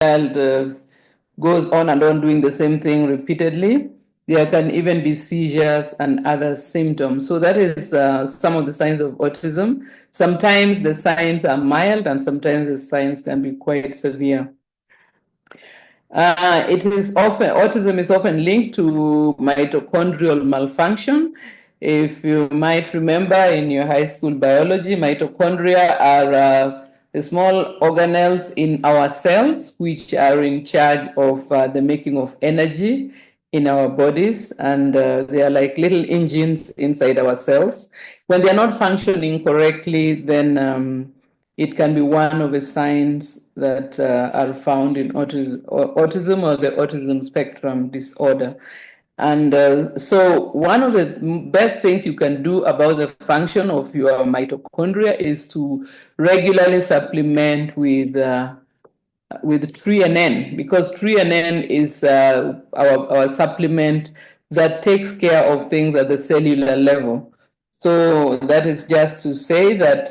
child goes on and on doing the same thing repeatedly, there can even be seizures and other symptoms. So that is some of the signs of autism. Sometimes the signs are mild and sometimes the signs can be quite severe. Autism is often linked to mitochondrial malfunction. If you might remember in your high school biology, mitochondria are the small organelles in our cells which are in charge of the making of energy in our bodies, and they are like little engines inside our cells. When they are not functioning correctly, then it can be one of the signs that are found in autism or the autism spectrum disorder. And so, one of the best things you can do about the function of your mitochondria is to regularly supplement with TreeNN, because TreeNN is our supplement that takes care of things at the cellular level. So that is just to say that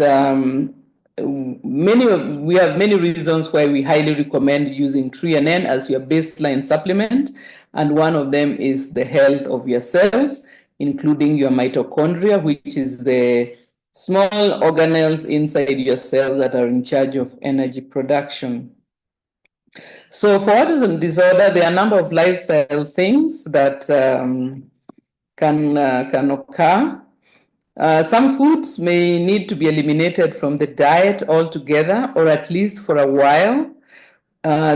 we have many reasons why we highly recommend using TreeNN as your baseline supplement, and one of them is the health of your cells, including your mitochondria, which is the small organelles inside your cells that are in charge of energy production. So for autism disorder, there are a number of lifestyle things that can occur. Some foods may need to be eliminated from the diet altogether, or at least for a while.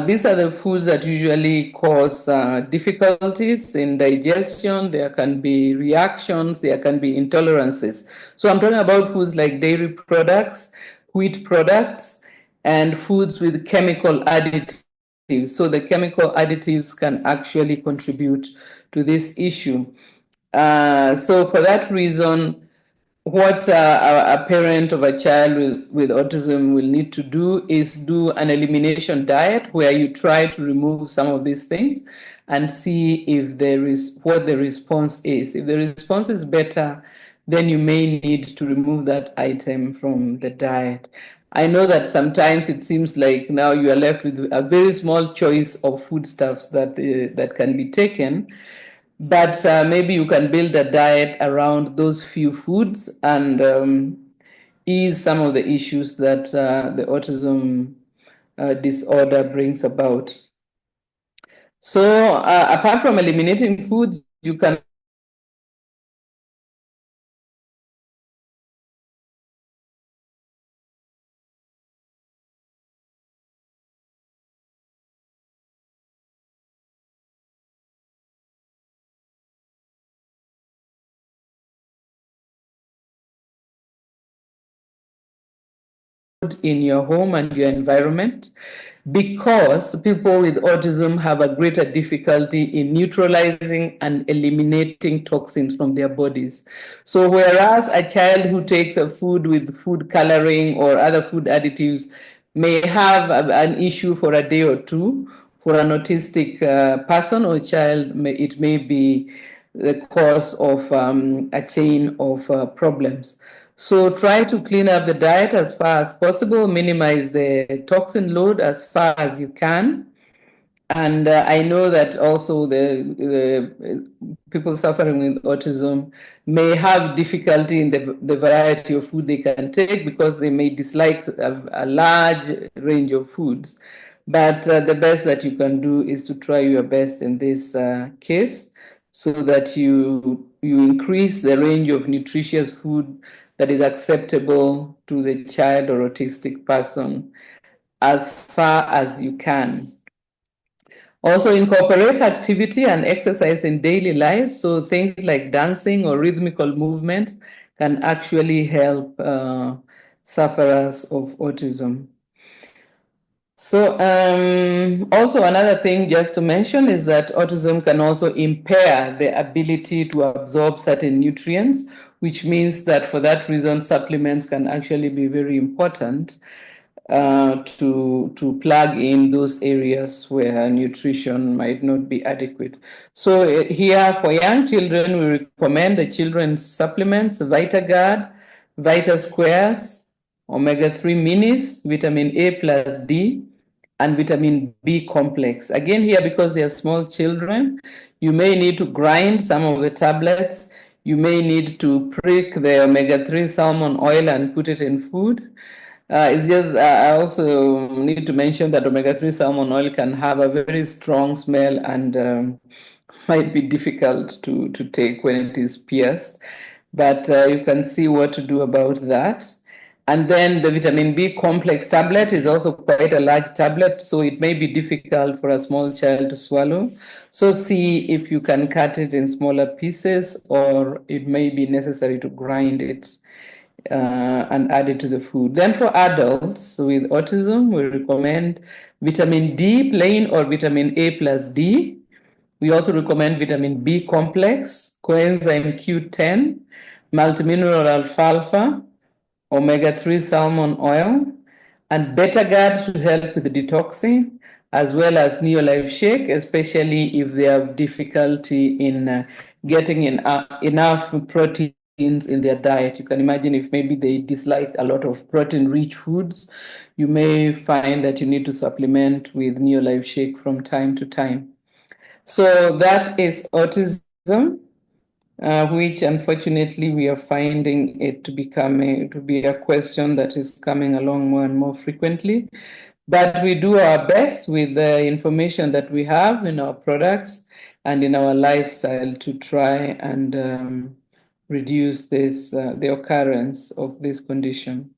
These are the foods that usually cause difficulties in digestion. There can be reactions, there can be intolerances. So I'm talking about foods like dairy products, wheat products, and foods with chemical additives. So the chemical additives can actually contribute to this issue. So for that reason, what a parent of a child with autism will need to do is do an elimination diet where you try to remove some of these things and see if there is what the response is. If the response is better, then you may need to remove that item from the diet. I know that sometimes it seems like now you are left with a very small choice of foodstuffs that can be taken, but maybe you can build a diet around those few foods and ease some of the issues that the autism disorder brings about. So, apart from eliminating foods, you can in your home and your environment, because people with autism have a greater difficulty in neutralizing and eliminating toxins from their bodies. So whereas a child who takes a food with food coloring or other food additives may have an issue for a day or two, for an autistic person or child, it may be the cause of a chain of problems. So try to clean up the diet as far as possible, minimize the toxin load as far as you can. And I know that also the people suffering with autism may have difficulty in the variety of food they can take because they may dislike a large range of foods. But the best that you can do is to try your best in this case so that you increase the range of nutritious food that is acceptable to the child or autistic person as far as you can. Also, incorporate activity and exercise in daily life. So, things like dancing or rhythmical movements can actually help sufferers of autism. So, also another thing just to mention is that autism can also impair the ability to absorb certain nutrients, which means that for that reason, supplements can actually be very important to plug in those areas where nutrition might not be adequate. So here for young children, we recommend the children's supplements, VitaGuard, Vita Squares, omega-3 minis, vitamin A plus D, and vitamin B complex. Again, here, because they are small children, you may need to grind some of the tablets. You may need to prick the omega-3 salmon oil and put it in food. It's just, I also need to mention that omega-3 salmon oil can have a very strong smell and might be difficult to take when it is pierced. But you can see what to do about that. And then the vitamin B complex tablet is also quite a large tablet, so it may be difficult for a small child to swallow. So see if you can cut it in smaller pieces, or it may be necessary to grind it and add it to the food. Then for adults with autism, we recommend vitamin D plain or vitamin A plus D. We also recommend vitamin B complex, coenzyme Q10, multimineral alfalfa, omega-3 salmon oil, and beta-GAD to help with the detoxing, as well as Neolife Shake, especially if they have difficulty in getting enough proteins in their diet. You can imagine if maybe they dislike a lot of protein-rich foods, you may find that you need to supplement with Neolife Shake from time to time. So that is autism, which unfortunately we are finding it to be a question that is coming along more and more frequently. But we do our best with the information that we have in our products and in our lifestyle to try and reduce the occurrence of this condition.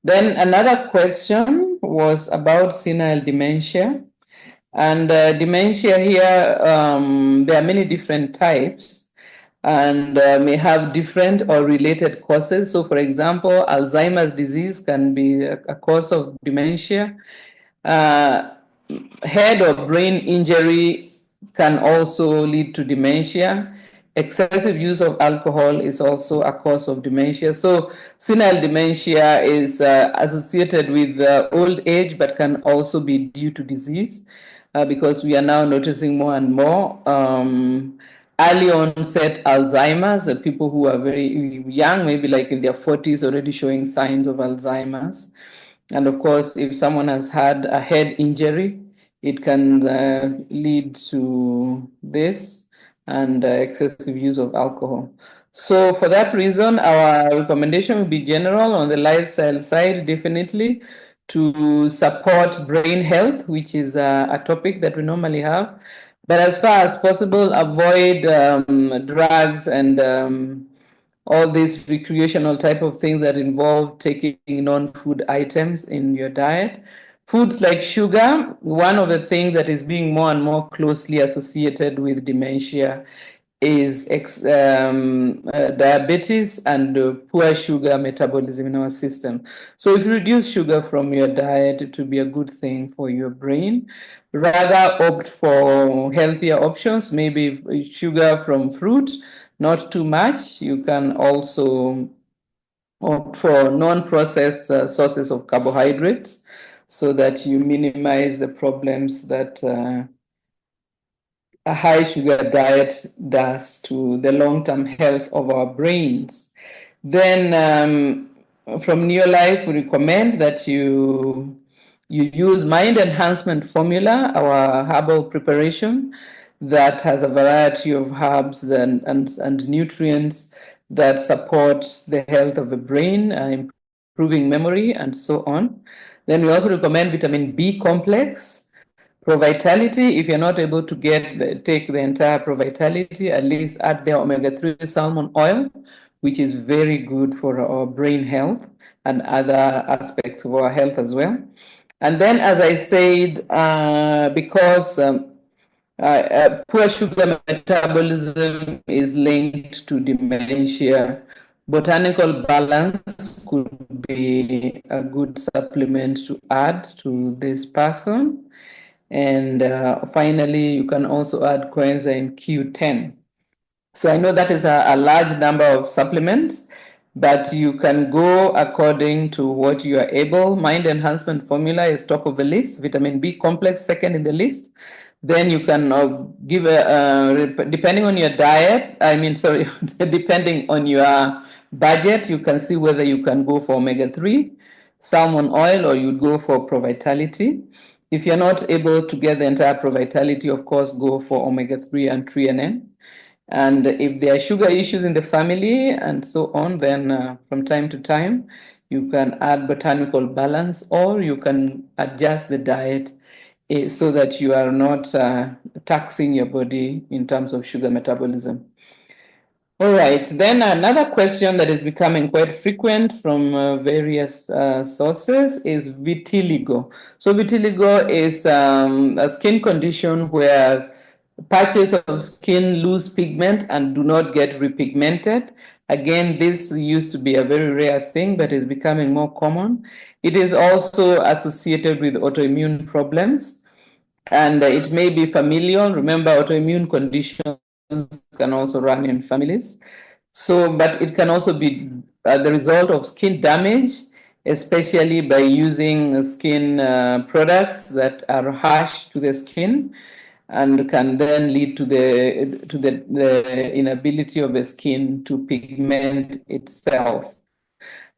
Then another question was about senile dementia. And dementia here, there are many different types and may have different or related causes. So, for example, Alzheimer's disease can be a cause of dementia. Head or brain injury can also lead to dementia. Excessive use of alcohol is also a cause of dementia. So, senile dementia is associated with old age, but can also be due to disease because we are now noticing more and more early onset Alzheimer's, people who are very young, maybe like in their 40s, already showing signs of Alzheimer's. And of course, if someone has had a head injury, it can lead to this and excessive use of alcohol. So for that reason, our recommendation would be general on the lifestyle side, definitely to support brain health, which is a topic that we normally have. But as far as possible, avoid drugs and all these recreational type of things that involve taking non-food items in your diet. Foods like sugar, one of the things that is being more and more closely associated with dementia is diabetes and poor sugar metabolism in our system. So if you reduce sugar from your diet, it will be a good thing for your brain. Rather opt for healthier options, maybe sugar from fruit, not too much. You can also opt for non-processed sources of carbohydrates so that you minimize the problems that a high sugar diet does to the long-term health of our brains. Then from Neolife, we recommend that you use Mind Enhancement Formula, our herbal preparation that has a variety of herbs and nutrients that support the health of the brain, improving memory, and so on. Then we also recommend vitamin B complex, Pro-Vitality. If you're not able to take the entire Pro-Vitality, at least add the omega-3 salmon oil, which is very good for our brain health and other aspects of our health as well. And then, as I said, because poor sugar metabolism is linked to dementia, botanical balance could be a good supplement to add to this person. And finally, you can also add coenzyme Q10. So I know that is a large number of supplements, but you can go according to what you are able. Mind Enhancement Formula is top of the list. Vitamin B complex second in the list. Then you can give depending on your diet. Depending on your budget, you can see whether you can go for omega-3 salmon oil, or you'd go for Provitality. If you're not able to get the entire Provitality, of course, go for omega-3 and threonine. And if there are sugar issues in the family and so on, then from time to time, you can add botanical balance, or you can adjust the diet so that you are not taxing your body in terms of sugar metabolism. All right, then another question that is becoming quite frequent from various sources is vitiligo. So vitiligo is a skin condition where patches of skin lose pigment and do not get repigmented. Again, this used to be a very rare thing, but is becoming more common. It is also associated with autoimmune problems, and it may be familial. Remember, autoimmune conditions can also run in families. So, but it can also be the result of skin damage, especially by using skin products that are harsh to the skin, and can then lead to the inability of the skin to pigment itself.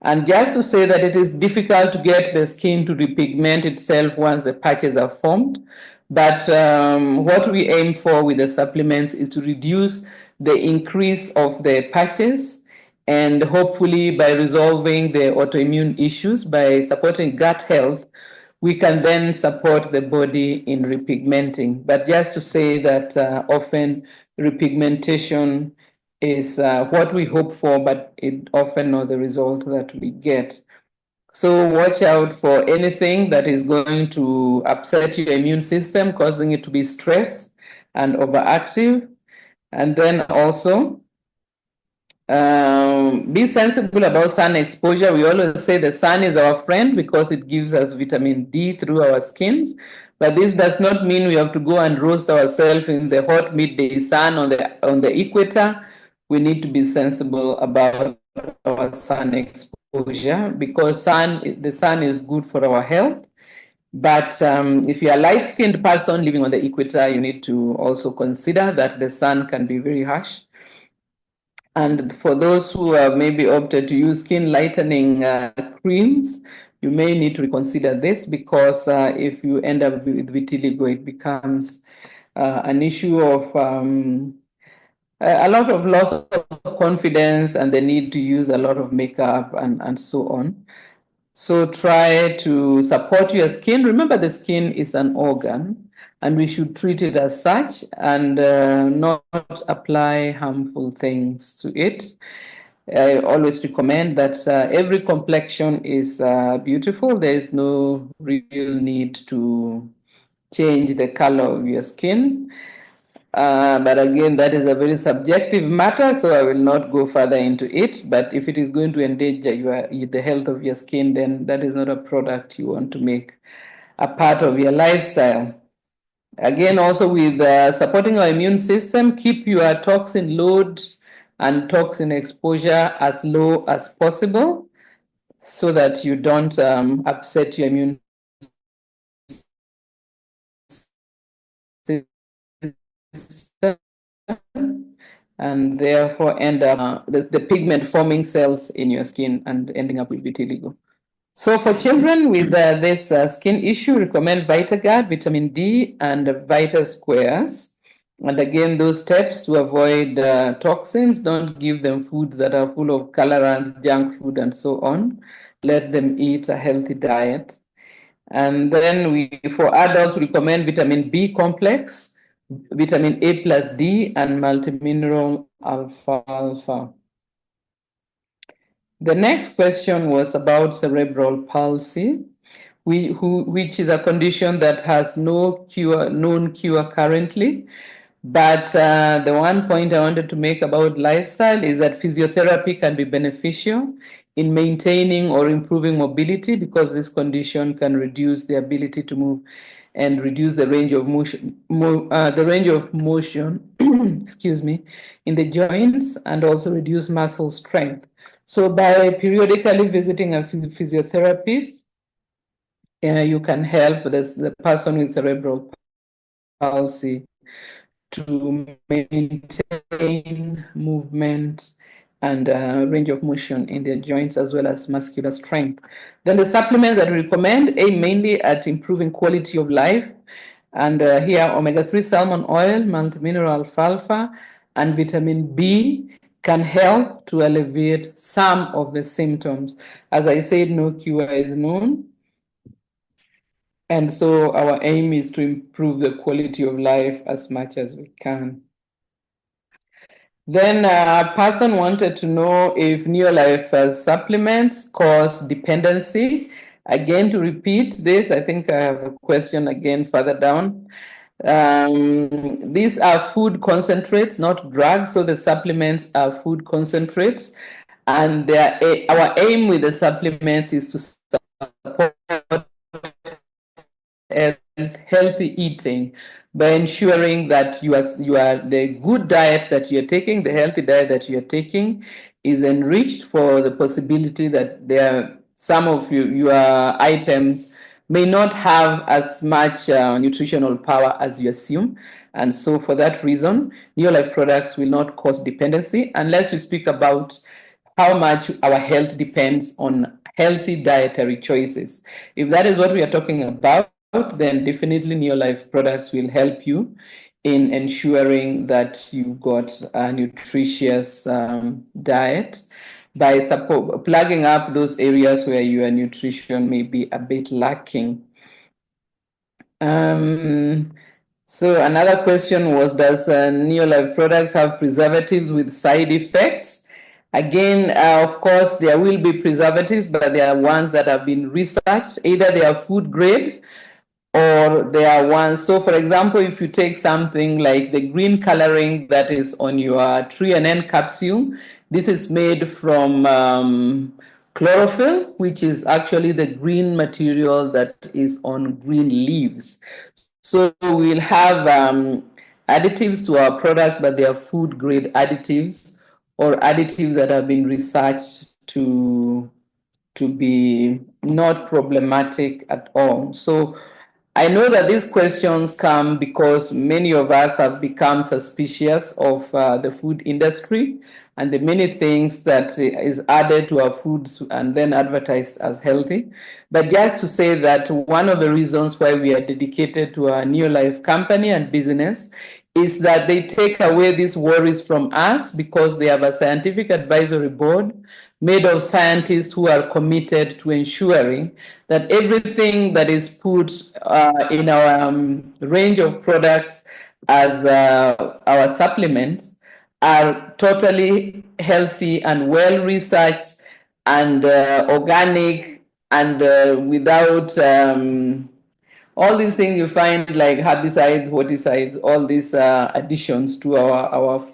And just to say that it is difficult to get the skin to repigment itself once the patches are formed. But what we aim for with the supplements is to reduce the increase of the patches, and hopefully by resolving the autoimmune issues, by supporting gut health, we can then support the body in repigmenting. But just to say that often repigmentation is what we hope for, but it often not the result that we get. So watch out for anything that is going to upset your immune system, causing it to be stressed and overactive. And then also be sensible about sun exposure. We always say the sun is our friend because it gives us vitamin D through our skins. But this does not mean we have to go and roast ourselves in the hot midday sun on the equator. We need to be sensible about our sun exposure because the sun is good for our health. But if you're a light-skinned person living on the equator, you need to also consider that the sun can be very harsh. And for those who have maybe opted to use skin lightening creams, you may need to reconsider this because if you end up with vitiligo, it becomes an issue of a lot of loss of confidence and the need to use a lot of makeup and so on. So try to support your skin. Remember, the skin is an organ, and we should treat it as such and not apply harmful things to it. I always recommend that every complexion is beautiful. There is no real need to change the color of your skin. But again, that is a very subjective matter, so I will not go further into it. But if it is going to endanger the health of your skin, then that is not a product you want to make a part of your lifestyle. Again, also with supporting our immune system, keep your toxin load and toxin exposure as low as possible so that you don't upset your immune system and therefore end up the pigment forming cells in your skin and ending up with vitiligo. So for children with this skin issue, recommend VitaGuard, vitamin D, and Vita Squares. And again, those steps to avoid toxins, don't give them foods that are full of colorants, junk food, and so on. Let them eat a healthy diet. And then for adults, we recommend vitamin B complex, vitamin A plus D, and multimineral alfalfa. The next question was about cerebral palsy, which is a condition that has no known cure currently. But the one point I wanted to make about lifestyle is that physiotherapy can be beneficial in maintaining or improving mobility because this condition can reduce the ability to move and reduce the range of motion, excuse me, in the joints, and also reduce muscle strength. So by periodically visiting a physiotherapist, you can help the person with cerebral palsy to maintain movement and range of motion in their joints, as well as muscular strength. Then the supplements that we recommend aim mainly at improving quality of life. And here, omega-3 salmon oil, multimineral alfalfa, and vitamin B can help to alleviate some of the symptoms. As I said, no cure is known. And so our aim is to improve the quality of life as much as we can. Then a person wanted to know if Neolife supplements cause dependency. Again, to repeat this, I think I have a question again further down. These are food concentrates, not drugs. So the supplements are food concentrates. And our aim with the supplements is to support healthy eating by ensuring that you are the good diet that you're taking, the healthy diet that you're taking is enriched for the possibility that there some of your items may not have as much nutritional power as you assume. And so for that reason, Neolife products will not cause dependency unless we speak about how much our health depends on healthy dietary choices. If that is what we are talking about, then definitely Neolife products will help you in ensuring that you've got a nutritious diet by plugging up those areas where your nutrition may be a bit lacking. So another question was, does Neolife products have preservatives with side effects? Again, of course, there will be preservatives, but there are ones that have been researched. Either they are food grade or they are ones. So, for example, if you take something like the green coloring that is on your tree and N capsule, this is made from chlorophyll, which is actually the green material that is on green leaves. So we'll have additives to our product, but they are food grade additives or additives that have been researched to be not problematic at all. So I know that these questions come because many of us have become suspicious of the food industry and the many things that is added to our foods and then advertised as healthy. But just to say that one of the reasons why we are dedicated to our Neolife company and business is that they take away these worries from us because they have a scientific advisory board made of scientists who are committed to ensuring that everything that is put in our range of products as our supplements are totally healthy and well researched and organic and without all these things you find like herbicides, fungicides, all these additions to our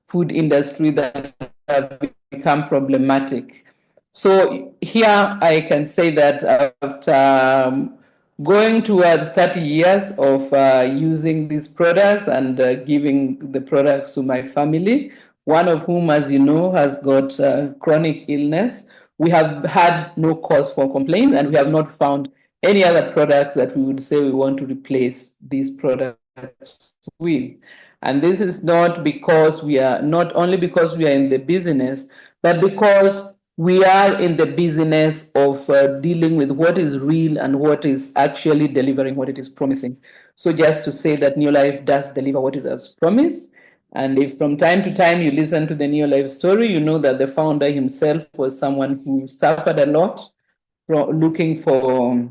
food industry that have become problematic. So here I can say that after going towards 30 years of using these products and giving the products to my family, one of whom, as you know, has got chronic illness, we have had no cause for complaint and we have not found any other products that we would say we want to replace these products with. And this is not because we are, not only because we are in the business, but because we are in the business of dealing with what is real and what is actually delivering what it is promising. So just to say that Neolife does deliver what it has promised. And if from time to time you listen to the Neolife story, you know that the founder himself was someone who suffered a lot from looking for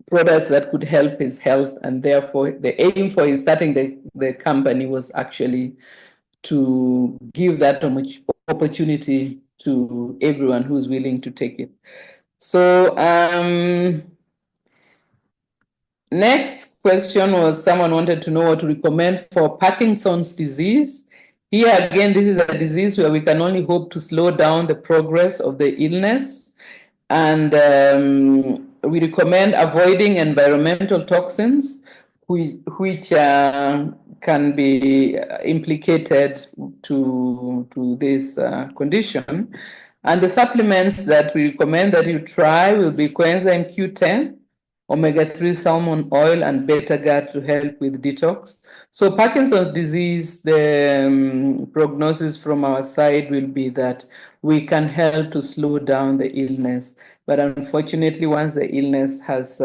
products that could help his health. And therefore, the aim for his starting the company was actually to give that opportunity to everyone who's willing to take it. So next question was someone wanted to know what to recommend for Parkinson's disease. Here again, this is a disease where we can only hope to slow down the progress of the illness. And we recommend avoiding environmental toxins, which can be implicated to this condition. And the supplements that we recommend that you try will be coenzyme Q10, omega-3 salmon oil, and beta-gut to help with detox. So Parkinson's disease, the prognosis from our side will be that we can help to slow down the illness. But unfortunately, once the illness has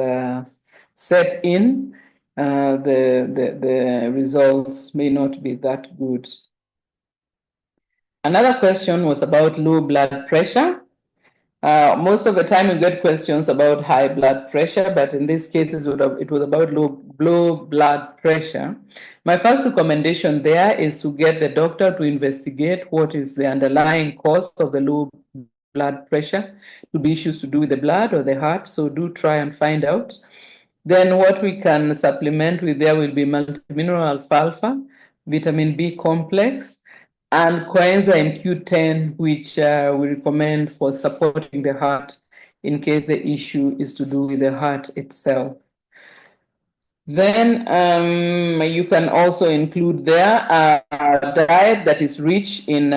set in, the results may not be that good. Another question was about low blood pressure. Most of the time we get questions about high blood pressure, but in this case it was about low blood pressure. My first recommendation there is to get the doctor to investigate what is the underlying cause of the low blood pressure. It could be issues to do with the blood or the heart, so do try and find out. Then what we can supplement with there will be multimineral alfalfa, vitamin B complex, and coenzyme Q10, which we recommend for supporting the heart in case the issue is to do with the heart itself. Then you can also include there a diet that is rich in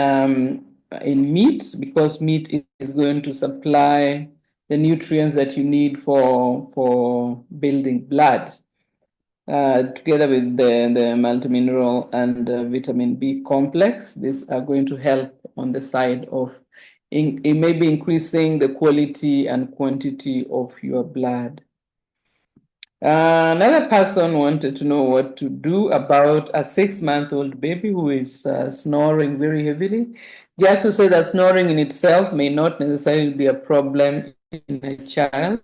meat, because meat is going to supply the nutrients that you need for building blood. Together with the multimineral and vitamin B complex, these are going to help on the side of maybe increasing the quality and quantity of your blood. Another person wanted to know what to do about a 6-month-old baby who is snoring very heavily. Just to say that snoring in itself may not necessarily be a problem in a child,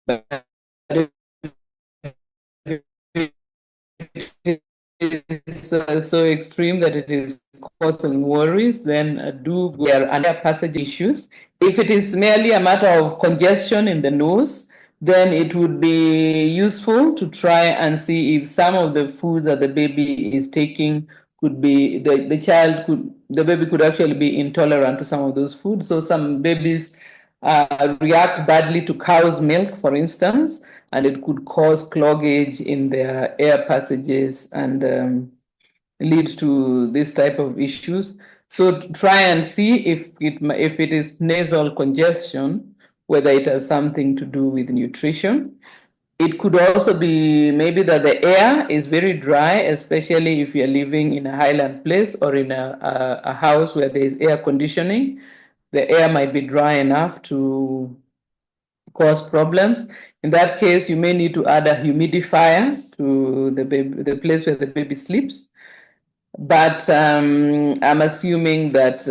but is so extreme that it is causing worries, then do go there and there passage issues. If it is merely a matter of congestion in the nose, then it would be useful to try and see if some of the foods that the baby is taking could be the baby could actually be intolerant to some of those foods. So some babies react badly to cow's milk, for instance, and it could cause cloggage in their air passages and lead to this type of issues. So try and see if it is nasal congestion, whether it has something to do with nutrition. It could also be maybe that the air is very dry, especially if you're living in a highland place or in a house where there is air conditioning. The air might be dry enough to cause problems. In that case, you may need to add a humidifier to the place where the baby sleeps. But I'm assuming that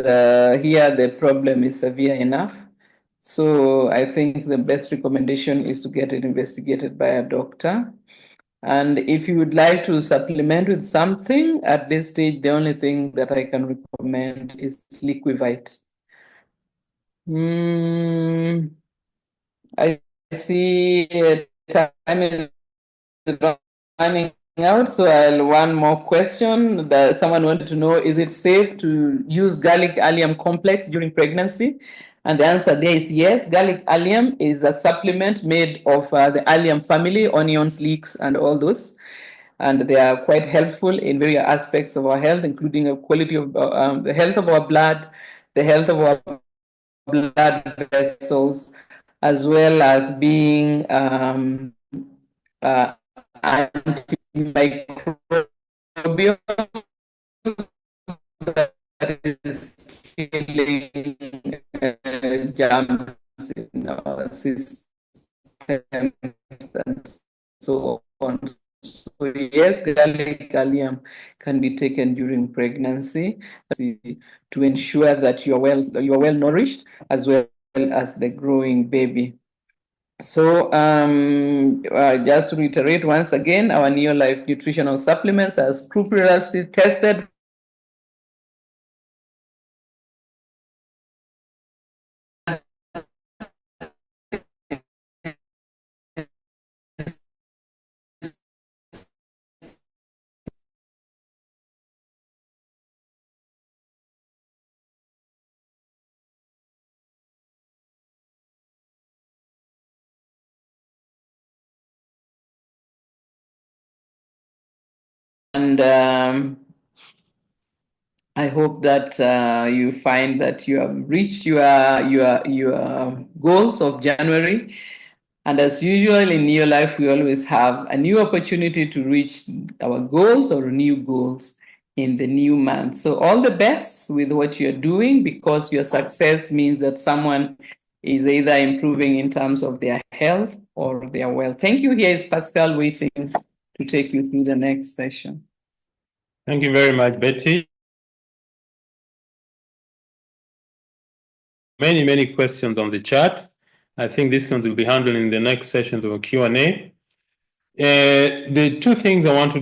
here the problem is severe enough. So I think the best recommendation is to get it investigated by a doctor. And if you would like to supplement with something at this stage, the only thing that I can recommend is Liquivite. I see time is running out, so I'll one more question that someone wanted to know: is it safe to use garlic allium complex during pregnancy? And the answer there is yes. Garlic allium is a supplement made of the allium family, onions, leeks, and all those. And they are quite helpful in various aspects of our health, including the quality of the health of our blood, the health of our blood vessels, as well as being uh, antimicrobial that is killing germs in our systems and so on. So yes, garlic allium can be taken during pregnancy to ensure that you're well nourished as well as the growing baby. So just to reiterate once again, our Neolife nutritional supplements are scrupulously tested and I hope that you find that you have reached your goals of January. And as usual in your life, we always have a new opportunity to reach our goals or new goals in the new month. So all the best with what you're doing, because your success means that someone is either improving in terms of their health or their wealth. Thank you. Here is Pascal waiting to take you through the next session. Thank you very much, Betty. Many questions on the chat. I think this one will be handled in the next session of a Q&A. The two things I want to